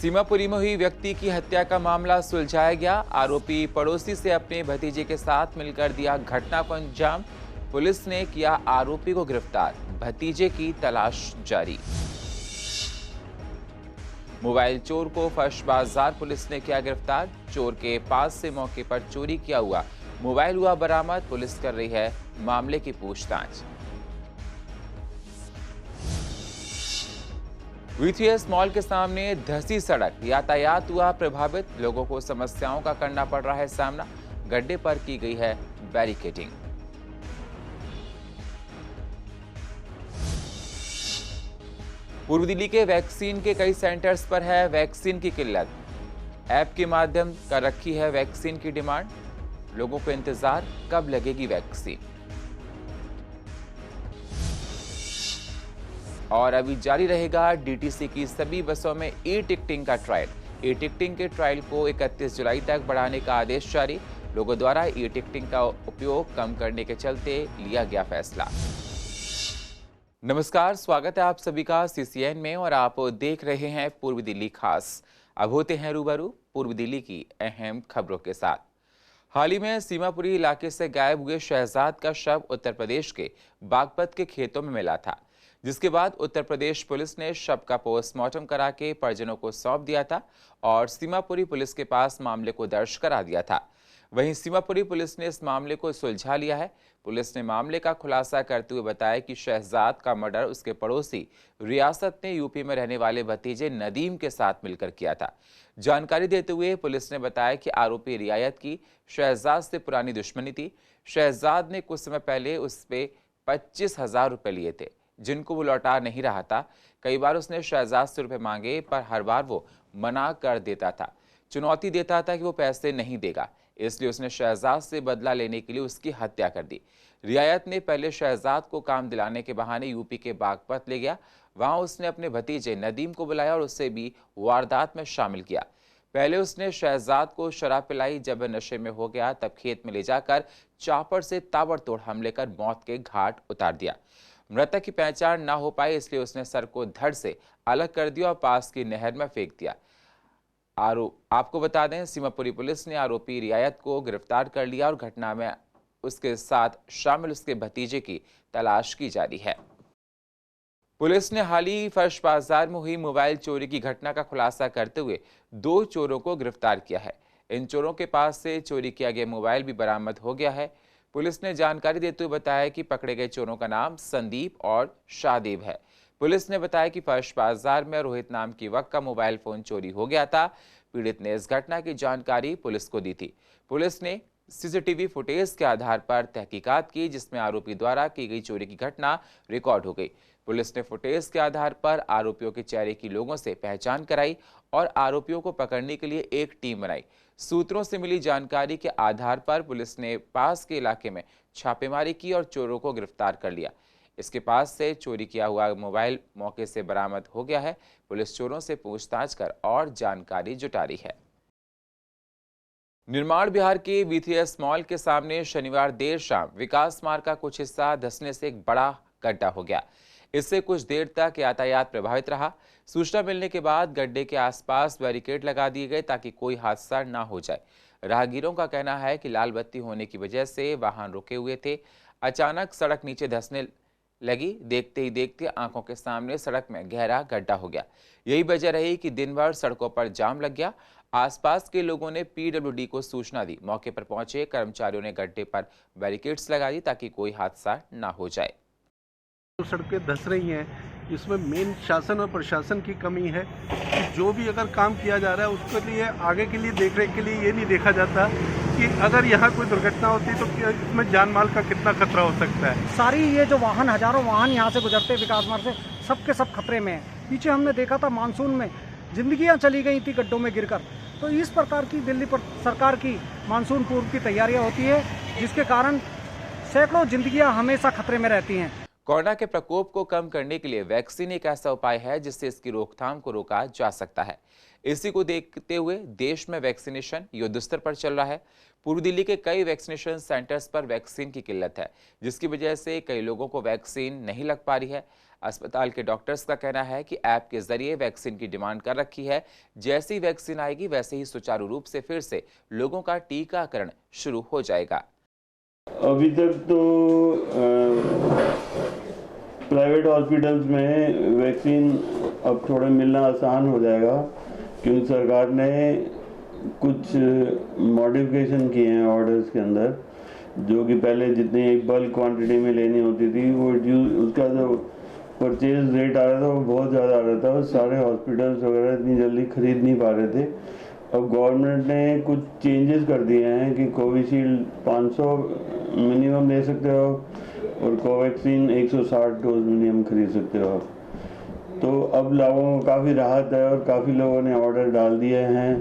सीमापुरी में हुई व्यक्ति की हत्या का मामला सुलझाया गया। आरोपी पड़ोसी से अपने भतीजे के साथ मिलकर दिया घटना को अंजाम। पुलिस ने किया आरोपी को गिरफ्तार। भतीजे की तलाश जारी। मोबाइल चोर को फर्श बाजार पुलिस ने किया गिरफ्तार। चोर के पास से मौके पर चोरी किया हुआ मोबाइल हुआ बरामद। पुलिस कर रही है मामले की पूछताछ। वीटीएस मॉल के सामने धंसी सड़क, यातायात हुआ प्रभावित। लोगों को समस्याओं का करना पड़ रहा है सामना। गड्ढे पर की गई है बैरिकेडिंग। पूर्व दिल्ली के वैक्सीन के कई सेंटर्स पर है वैक्सीन की किल्लत। ऐप के माध्यम कर रखी है वैक्सीन की डिमांड। लोगों को इंतजार कब लगेगी वैक्सीन। और अभी जारी रहेगा डीटीसी की सभी बसों में ई टिकटिंग का ट्रायल। ई टिकटिंग के ट्रायल को 31 जुलाई तक बढ़ाने का आदेश जारी। लोगों द्वारा ई टिकटिंग का उपयोग कम करने के चलते लिया गया फैसला। नमस्कार, स्वागत है आप सभी का सीसीएन में और आप देख रहे हैं पूर्व दिल्ली खास। अब होते हैं रूबरू पूर्व दिल्ली की अहम खबरों के साथ। हाल ही में सीमापुरी इलाके से गायब हुए शहजाद का शव उत्तर प्रदेश के बागपत के खेतों में मिला था, जिसके बाद उत्तर प्रदेश पुलिस ने शव का पोस्टमार्टम करा के परिजनों को सौंप दिया था और सीमापुरी पुलिस के पास मामले को दर्ज करा दिया था। वहीं सीमापुरी पुलिस ने इस मामले को सुलझा लिया है। पुलिस ने मामले का खुलासा करते हुए बताया कि शहजाद का मर्डर उसके पड़ोसी रियासत ने यूपी में रहने वाले भतीजे नदीम के साथ मिलकर किया था। जानकारी देते हुए पुलिस ने बताया कि आरोपी रियायत की शहजाद से पुरानी दुश्मनी थी। शहजाद ने कुछ समय पहले उस पे 25,000 रुपए लिए थे, जिनको वो लौटा नहीं रहा था। कई बार उसने शहजाद से रुपए मांगे, पर हर बार वो मना कर देता था, चुनौती देता था कि वो पैसे नहीं देगा। इसलिए उसने शहजाद से बदला लेने के लिए उसकी हत्या कर दी। रियायत ने पहले शहजाद को काम दिलाने के बहाने यूपी के बागपत ले गया। वहां उसने अपने भतीजे नदीम को बुलाया और उससे भी वारदात में शामिल किया। पहले उसने शहजाद को शराब पिलाई। जब वह नशे में हो गया तब खेत में ले जाकर चापर से ताबड़तोड़ हमले कर मौत के घाट उतार दिया। मृतक की पहचान ना हो पाई, इसलिए उसने सर को धड़ से अलग कर दिया और पास की नहर में फेंक दिया। आपको बता दें, सीमापुरी पुलिस ने आरोपी रियायत को गिरफ्तार कर लिया और घटना में उसके साथ शामिल उसके भतीजे की तलाश की जा रही है। पुलिस ने हाल ही फर्श बाजार में हुई मोबाइल चोरी की घटना का खुलासा करते हुए 2 चोरों को गिरफ्तार किया है। इन चोरों के पास से चोरी किया गया मोबाइल भी बरामद हो गया है। पुलिस ने जानकारी देते हुए बताया कि पकड़े गए चोरों का नाम संदीप और शाहदेव है। पुलिस ने बताया कि फर्श बाजार में रोहित नाम की युवक का मोबाइल फोन चोरी हो गया था। पीड़ित ने इस घटना की जानकारी पुलिस को दी थी। पुलिस ने सीसीटीवी फुटेज के आधार पर तहकीकात की, जिसमें आरोपी द्वारा की गई चोरी की घटना रिकॉर्ड हो गई। पुलिस ने फुटेज के आधार पर आरोपियों के चेहरे की लोगों से पहचान कराई और आरोपियों को पकड़ने के लिए एक टीम बनाई। सूत्रों से मिली जानकारी के आधार पर पुलिस ने पास के इलाके में छापेमारी की और चोरों को गिरफ्तार कर लिया। इसके पास से चोरी किया हुआ मोबाइल मौके से बरामद हो गया है। पुलिस चोरों से पूछताछ कर और जानकारी जुटा रही है। निर्माण बिहार के वीटीएस मॉल के सामने शनिवार देर शाम विकास मार्ग का कुछ हिस्सा धंसने से एक बड़ा गड्ढा हो गया। इससे कुछ देर तक यातायात प्रभावित रहा। सूचना मिलने के बाद गड्ढे के आसपास बैरिकेड लगा दिए गए ताकि कोई हादसा न हो जाए। राहगीरों का कहना है कि लाल बत्ती होने की वजह से वाहन रुके हुए थे। अचानक सड़क नीचे धंसने लगी। देखते ही देखते आंखों के सामने सड़क में गहरा गड्ढा हो गया। यही वजह रही कि दिन भर सड़कों पर जाम लग गया। आसपास के लोगों ने पीडब्ल्यूडी को सूचना दी। मौके पर पहुंचे कर्मचारियों ने गड्ढे पर बैरिकेड्स लगा दी ताकि कोई हादसा न हो जाए। सड़कें धंस रही हैं, इसमें मेन शासन और प्रशासन की कमी है कि जो भी अगर काम किया जा रहा है उसके लिए आगे के लिए देखरेख के लिए ये नहीं देखा जाता कि अगर यहाँ कोई दुर्घटना होती तो इसमें जान माल का कितना खतरा हो सकता है। सारी ये जो वाहन, हजारों वाहन यहाँ से गुजरते विकास मार्ग से, सबके सब खतरे में है। पीछे हमने देखा था मानसून में जिंदगियाँ चली गई थी गड्ढों में गिरकर। तो इस प्रकार की दिल्ली पर सरकार की मानसून पूर्व की तैयारियाँ होती है, जिसके कारण सैकड़ों जिंदगियाँ हमेशा खतरे में रहती हैं। कोरोना के प्रकोप को कम करने के लिए वैक्सीन एक ऐसा उपाय है जिससे इसकी रोकथाम को रोका जा सकता है। इसी को देखते हुए देश में वैक्सीनेशन युद्धस्तर पर चल रहा है। पूर्व दिल्ली के कई वैक्सीनेशन सेंटर्स पर वैक्सीन की किल्लत है, जिसकी वजह से कई लोगों को वैक्सीन नहीं लग पा रही है। अस्पताल के डॉक्टर्स का कहना है कि ऐप के जरिए वैक्सीन की डिमांड कर रखी है। जैसी वैक्सीन आएगी वैसे ही सुचारू रूप से फिर से लोगों का टीकाकरण शुरू हो जाएगा। अभी तक तो प्राइवेट हॉस्पिटल्स में वैक्सीन अब थोड़ा मिलना आसान हो जाएगा, क्योंकि सरकार ने कुछ मॉडिफिकेशन किए हैं ऑर्डर्स के अंदर, जो कि पहले जितनी एक बल्क क्वांटिटी में लेनी होती थी वो उसका जो परचेज रेट आ रहा था वो बहुत ज़्यादा आ रहा था और सारे हॉस्पिटल्स वगैरह इतनी जल्दी खरीद नहीं पा रहे थे। अब गवर्नमेंट ने कुछ चेंजेस कर दिए हैं कि कोविशील्ड 500 मिनिमम ले सकते हो और कोवैक्सीन 160 डोज मिनिमम खरीद सकते हो आप। तो अब लोगों को काफ़ी राहत है और काफ़ी लोगों ने ऑर्डर डाल दिए हैं।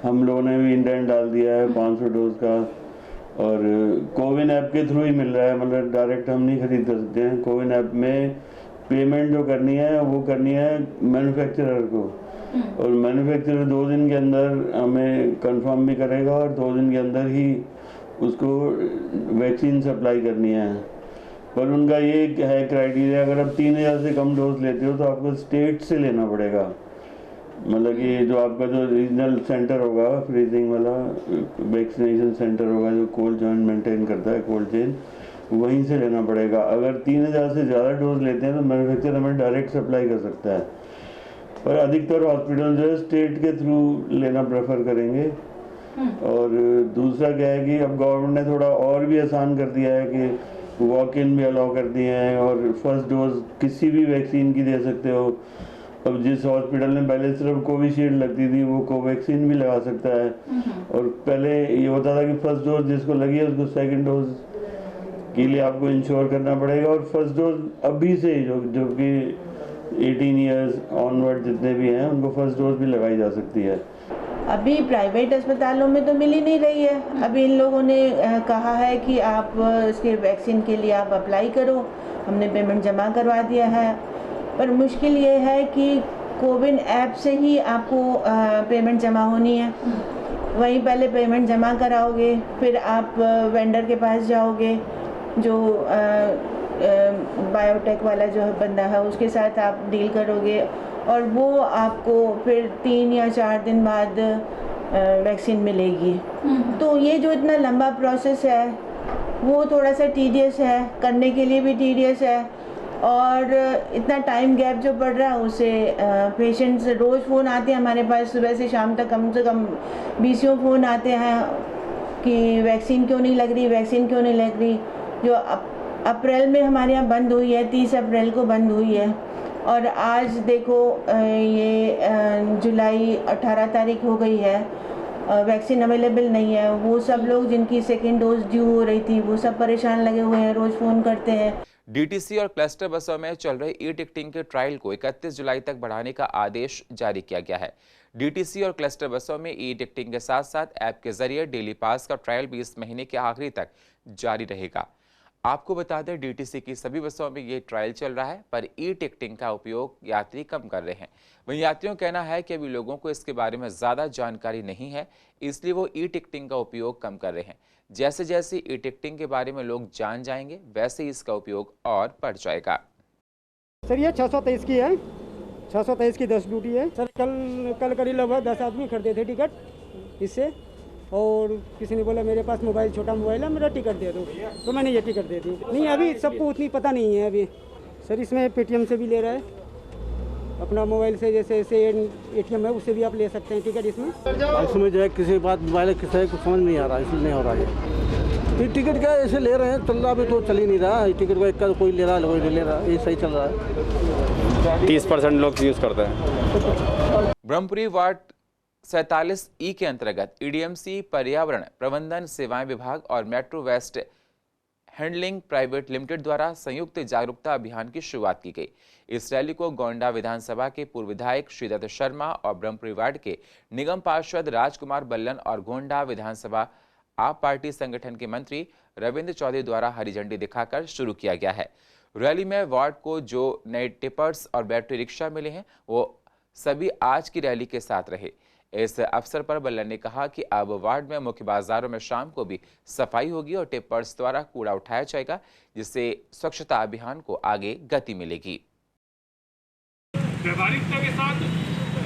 हम लोगों ने भी इंडेंट डाल दिया है 500 डोज का, और कोविन ऐप के थ्रू ही मिल रहा है, मतलब डायरेक्ट हम नहीं खरीद कर सकते हैं। कोविन ऐप में पेमेंट जो करनी है वो करनी है मैन्युफैक्चरर को, और मैन्युफैक्चरर 2 दिन के अंदर हमें कंफर्म भी करेगा और 2 दिन के अंदर ही उसको वैक्सीन सप्लाई करनी है। पर उनका ये है क्राइटेरिया, अगर आप 3000 से कम डोज लेते हो तो आपको स्टेट से लेना पड़ेगा, मतलब कि जो आपका जो रीजनल सेंटर होगा, फ्रीजिंग वाला वैक्सीनेशन सेंटर होगा जो कोल्ड चेन मेंटेन करता है, कोल्ड चेन, वहीं से लेना पड़ेगा। अगर 3000 से ज़्यादा डोज लेते हैं तो मैन्युफैक्चरर हमें डायरेक्ट सप्लाई कर सकता है, पर अधिकतर हॉस्पिटल जो है स्टेट के थ्रू लेना प्रेफर करेंगे। और दूसरा क्या है कि अब गवर्नमेंट ने थोड़ा और भी आसान कर दिया है कि वॉक इन भी अलाउ कर दिए हैं और फर्स्ट डोज किसी भी वैक्सीन की दे सकते हो। अब जिस हॉस्पिटल में पहले सिर्फ कोविशील्ड लगती थी वो कोवैक्सीन भी लगा सकता है, और पहले ये होता था कि फर्स्ट डोज जिसको लगी है उसको सेकंड डोज के लिए आपको इंश्योर करना पड़ेगा, और फर्स्ट डोज अभी से जो कि 18 ईयर्स ऑनवर्ड जितने भी हैं उनको फर्स्ट डोज भी लगाई जा सकती है। अभी प्राइवेट अस्पतालों में तो मिल ही नहीं रही है। अभी इन लोगों ने कहा है कि आप इसके वैक्सीन के लिए आप अप्लाई करो, हमने पेमेंट जमा करवा दिया है, पर मुश्किल ये है कि कोविन ऐप से ही आपको पेमेंट जमा होनी है। वहीं पहले पेमेंट जमा कराओगे, फिर आप वेंडर के पास जाओगे, जो बायोटेक वाला जो बंदा है उसके साथ आप डील करोगे, और वो आपको फिर 3 या 4 दिन बाद वैक्सीन मिलेगी। तो ये जो इतना लंबा प्रोसेस है वो थोड़ा सा टीडियस है, करने के लिए भी टीडियस है, और इतना टाइम गैप जो पड़ रहा है उससे पेशेंट्स रोज़ फ़ोन आते हैं हमारे पास, सुबह से शाम तक कम से कम 20 फ़ोन आते हैं कि वैक्सीन क्यों नहीं लग रही, वैक्सीन क्यों नहीं लग रही। जो अप्रैल में हमारे यहाँ बंद हुई है, 30 अप्रैल को बंद हुई है, और आज देखो ये जुलाई 18 तारीख हो गई है, वैक्सीन अवेलेबल नहीं है। वो सब लोग जिनकी सेकेंड डोज ड्यू हो रही थी वो सब परेशान लगे हुए हैं, रोज़ फ़ोन करते हैं। डीटीसी और क्लस्टर बसों में चल रहे ई टिकटिंग के ट्रायल को 31 जुलाई तक बढ़ाने का आदेश जारी किया गया है। डीटीसी और क्लस्टर बसों में ई टिकटिंग के साथ साथ ऐप के जरिए डेली पास का ट्रायल भी इस महीने के आखिरी तक जारी रहेगा। आपको बता दें डीटीसी की सभी बसों में ये ट्रायल चल रहा है, पर ई टिकटिंग का उपयोग यात्री कम कर रहे हैं। वहीं यात्रियों का कहना है कि अभी लोगों को इसके बारे में ज़्यादा जानकारी नहीं है, इसलिए वो ई टिकटिंग का उपयोग कम कर रहे हैं। जैसे जैसे ई टिकटिंग के बारे में लोग जान जाएंगे वैसे ही इसका उपयोग और बढ़ जाएगा। सर ये 623 की है, 623 की 10 ड्यूटी है सर। कल करीब लगभग 10 आदमी खरीदे थे टिकट इससे, और किसी ने बोला मेरे पास मोबाइल, छोटा मोबाइल है, मेरा टिकट दे दो, तो मैंने ये टिकट दे दी। नहीं अभी सबको उतनी पता नहीं है अभी सर। इसमें पेटीएम से भी ले रहा है, अपना मोबाइल से जैसे एटीएम है उससे भी आप ले सकते हैं टिकट। इसमें जो है किसी बात मोबाइल किसी को समझ नहीं आ रहा है, इसलिए नहीं हो रहा है। ये टिकट क्या ऐसे ले रहे हैं, चल रहा अभी तो चल ही नहीं रहा है। टिकट को एक कोई ले रहा है, कोई नहीं ले रहा, ये सही चल रहा है। 30% लोग यूज़ करते हैं। ब्रह्मपुरी वार्ड 47E के अंतर्गत ईडीएमसी पर्यावरण प्रबंधन सेवाएं विभाग और Metro Waste Handling Private Limited द्वारा संयुक्त जागरूकता अभियान की शुरुआत की गई। इस रैली को गोंडा विधानसभा के पूर्व विधायक श्रीदत्त शर्मा और ब्रह्मपुरी वार्ड के निगम पार्षद राजकुमार बल्लन और गोंडा विधानसभा आप पार्टी संगठन के मंत्री रविंद्र चौधरी द्वारा हरी झंडी दिखाकर शुरू किया गया है। रैली में वार्ड को जो नए टिपर्स और बैटरी रिक्शा मिले हैं वो सभी आज की रैली के साथ रहे। इस अवसर पर बल्लन ने कहा कि अब वार्ड में मुख्य बाजारों में शाम को भी सफाई होगी और टिपर्स द्वारा कूड़ा उठाया जाएगा, जिससे स्वच्छता अभियान को आगे गति मिलेगी। व्यवहारिकता के साथ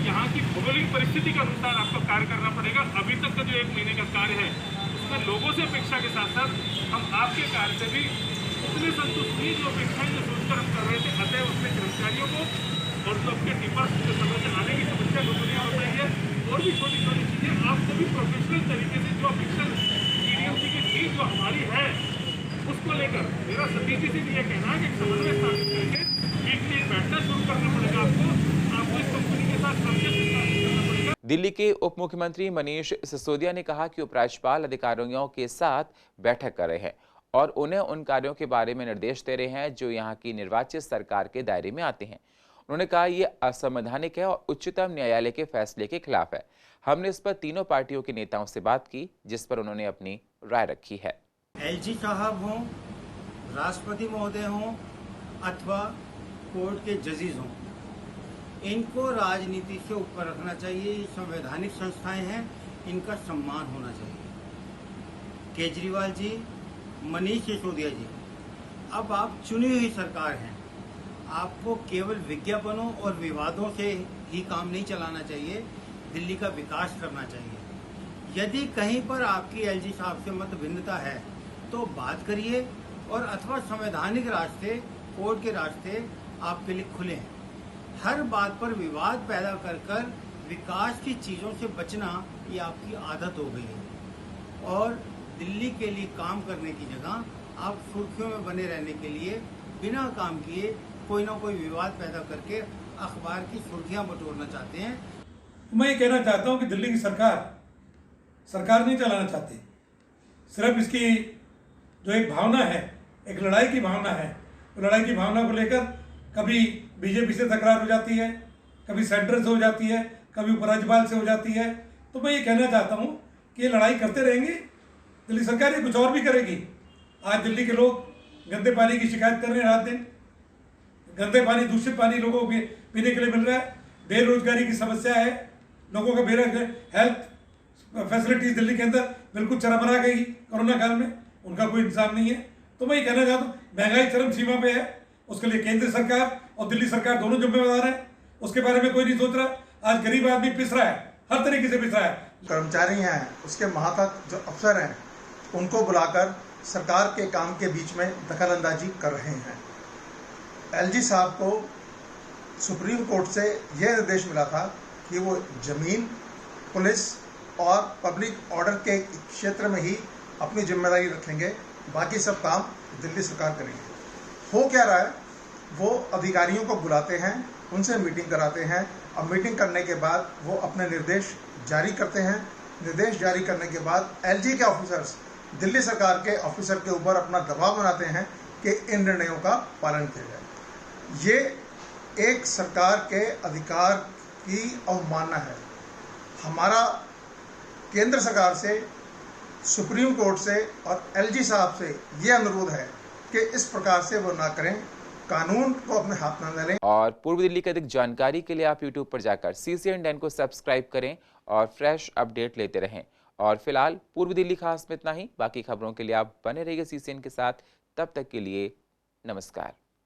यहाँ की भौगोलिक परिस्थिति के अनुसार आपको कार्य करना पड़ेगा। अभी तक का जो 1 महीने का कार्य है उसमें लोगों से अपेक्षा के साथ साथ हम आपके कार्य से भी उतने संतुष्ट नहीं जो अपेक्षाएं जो सोचकर हम कर रहे थे। अतः उसमें कर्मचारियों को और जो अपने टिपर्स के समय से आने की समस्या लोगों ने बताई है और भी छोटी छोटी चीज़ें आप सभी प्रोफेशनल तरीके से जो अपेक्षा टीडीएमसी की टीम जो हमारी है उसको लेकर मेरा सतीश जी से भी यह कहना है कि समन्वय स्थापित करके वीकली बैठना शुरू करना पड़ेगा। आपको इस कंपनी के साथ सामंजस्य स्थापित करना पड़ेगा। दिल्ली के उप मुख्यमंत्री मनीष सिसोदिया ने कहा कि उपराज्यपाल अधिकारियों के साथ बैठक कर रहे हैं और उन्हें उन कार्यों के बारे में निर्देश दे रहे हैं जो यहाँ की निर्वाचित सरकार के दायरे में आते हैं। उन्होंने कहा यह असंवैधानिक है और उच्चतम न्यायालय के फैसले के खिलाफ है। हमने इस पर तीनों पार्टियों के नेताओं से बात की जिस पर उन्होंने अपनी राय रखी है। एलजी साहब हों, राष्ट्रपति महोदय हों अथवा कोर्ट के जजेस हों, इनको राजनीति से ऊपर रखना चाहिए। ये संवैधानिक संस्थाएं हैं, इनका सम्मान होना चाहिए। केजरीवाल जी, मनीष सिसोदिया जी, अब आप चुनी हुई सरकार हैं, आपको केवल विज्ञापनों और विवादों से ही काम नहीं चलाना चाहिए, दिल्ली का विकास करना चाहिए। यदि कहीं पर आपकी एलजी साहब से मत भिन्नता है तो बात करिए और अथवा संवैधानिक रास्ते, कोर्ट के रास्ते आपके लिए खुले हैं। हर बात पर विवाद पैदा कर कर विकास की चीज़ों से बचना ये आपकी आदत हो गई है और दिल्ली के लिए काम करने की जगह आप सुर्खियों में बने रहने के लिए बिना काम किए कोई ना कोई विवाद पैदा करके अखबार की सुर्खियां बटोरना चाहते हैं। मैं ये कहना चाहता हूँ कि दिल्ली की सरकार नहीं चलाना चाहती। सिर्फ इसकी जो एक भावना है, एक लड़ाई की भावना है, तो लड़ाई की भावना को लेकर कभी बीजेपी से तकरार हो जाती है, कभी सेंटर से हो जाती है, कभी उपराज्यपाल से हो जाती है। तो मैं ये कहना चाहता हूँ कि ये लड़ाई करते रहेंगे, दिल्ली सरकार ये कुछ और भी करेगी। आज दिल्ली के लोग गंदे पानी की शिकायत कर रहे हैं, रात दिन गंदे पानी, दूषित पानी लोगों को पीने के लिए मिल रहा है। बेरोजगारी की समस्या है, लोगों का हेल्थ फैसिलिटीज दिल्ली के अंदर बिल्कुल चरमरा गई कोरोना काल में, उनका कोई इंतजाम नहीं है। तो मैं ये कहना चाहता हूँ महंगाई चरम सीमा पे है, उसके लिए केंद्र सरकार और दिल्ली सरकार दोनों जिम्मेदार हैं, उसके बारे में कोई नहीं सोच रहा। आज गरीब आदमी पिस रहा है, हर तरीके से पिस रहा है। कर्मचारी हैं, उसके महातक जो अफसर हैं, उनको बुलाकर सरकार के काम के बीच में दखलंदाजी कर रहे हैं। एलजी साहब को सुप्रीम कोर्ट से यह निर्देश मिला था कि वो जमीन, पुलिस और पब्लिक ऑर्डर के क्षेत्र में ही अपनी जिम्मेदारी रखेंगे, बाकी सब काम दिल्ली सरकार करेगी। हो क्या रहा है, वो अधिकारियों को बुलाते हैं, उनसे मीटिंग कराते हैं और मीटिंग करने के बाद वो अपने निर्देश जारी करते हैं। निर्देश जारी करने के बाद एलजी के ऑफिसर्स दिल्ली सरकार के ऑफिसर के ऊपर अपना दबाव बनाते हैं कि इन निर्णयों का पालन किया जाए। ये एक सरकार के अधिकार की अवमानना है। हमारा केंद्र सरकार से, सुप्रीम कोर्ट से और एलजी साहब से ये अनुरोध है कि इस प्रकार से वो ना करें, कानून को अपने हाथ में न लें। और पूर्व दिल्ली की अधिक जानकारी के लिए आप यूट्यूब पर जाकर CCN को सब्सक्राइब करें और फ्रेश अपडेट लेते रहें। और फिलहाल पूर्व दिल्ली खास में इतना ही। बाकी खबरों के लिए आप बने रहिए CCN के साथ। तब तक के लिए नमस्कार।